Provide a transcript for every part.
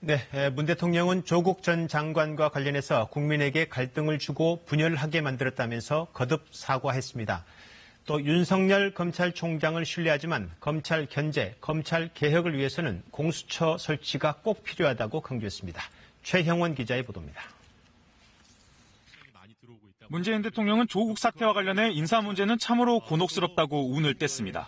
네, 문 대통령은 조국 전 장관과 관련해서 국민에게 갈등을 주고 분열하게 만들었다면서 거듭 사과했습니다. 또 윤석열 검찰총장을 신뢰하지만 검찰 견제, 검찰 개혁을 위해서는 공수처 설치가 꼭 필요하다고 강조했습니다. 최형원 기자의 보도입니다. 문재인 대통령은 조국 사태와 관련해 인사 문제는 참으로 곤혹스럽다고 운을 뗐습니다.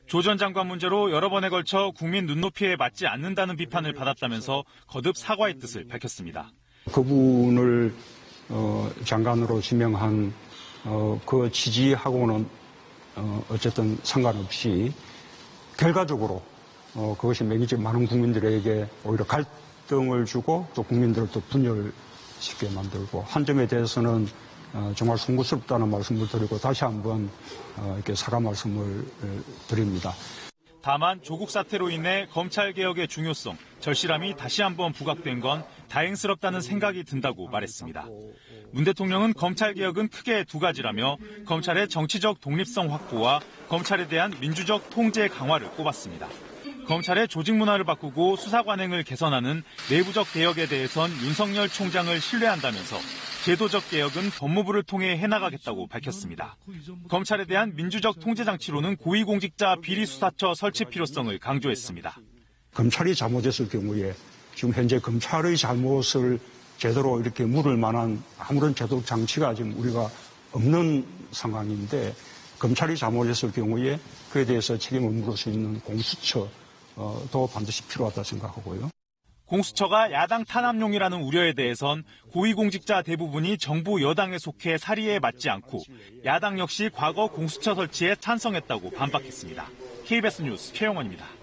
조 전 장관 문제로 여러 번에 걸쳐 국민 눈높이에 맞지 않는다는 비판을 받았다면서 거듭 사과의 뜻을 밝혔습니다. 그분을 장관으로 지명한 그 지지하고는 어쨌든 상관없이 결과적으로 그것이 많은 국민들에게 오히려 갈등을 주고 또 국민들을 또 분열시키게 만들고 한 점에 대해서는 정말 송구스럽다는 말씀을 드리고 다시 한번 이렇게 사과 말씀을 드립니다. 다만 조국 사태로 인해 검찰개혁의 중요성, 절실함이 다시 한번 부각된 건 다행스럽다는 생각이 든다고 말했습니다. 문 대통령은 검찰개혁은 크게 두 가지라며 검찰의 정치적 독립성 확보와 검찰에 대한 민주적 통제 강화를 꼽았습니다. 검찰의 조직 문화를 바꾸고 수사 관행을 개선하는 내부적 개혁에 대해선 윤석열 총장을 신뢰한다면서 제도적 개혁은 법무부를 통해 해나가겠다고 밝혔습니다. 검찰에 대한 민주적 통제 장치로는 고위공직자 비리수사처 설치 필요성을 강조했습니다. 검찰이 잘못했을 경우에 지금 현재 검찰의 잘못을 제대로 이렇게 물을 만한 아무런 제도적 장치가 지금 우리가 없는 상황인데 검찰이 잘못했을 경우에 그에 대해서 책임을 물을 수 있는 공수처도 반드시 필요하다 생각하고요. 공수처가 야당 탄압용이라는 우려에 대해선 고위공직자 대부분이 정부 여당에 속해 사리에 맞지 않고 야당 역시 과거 공수처 설치에 찬성했다고 반박했습니다. KBS 뉴스 최영원입니다.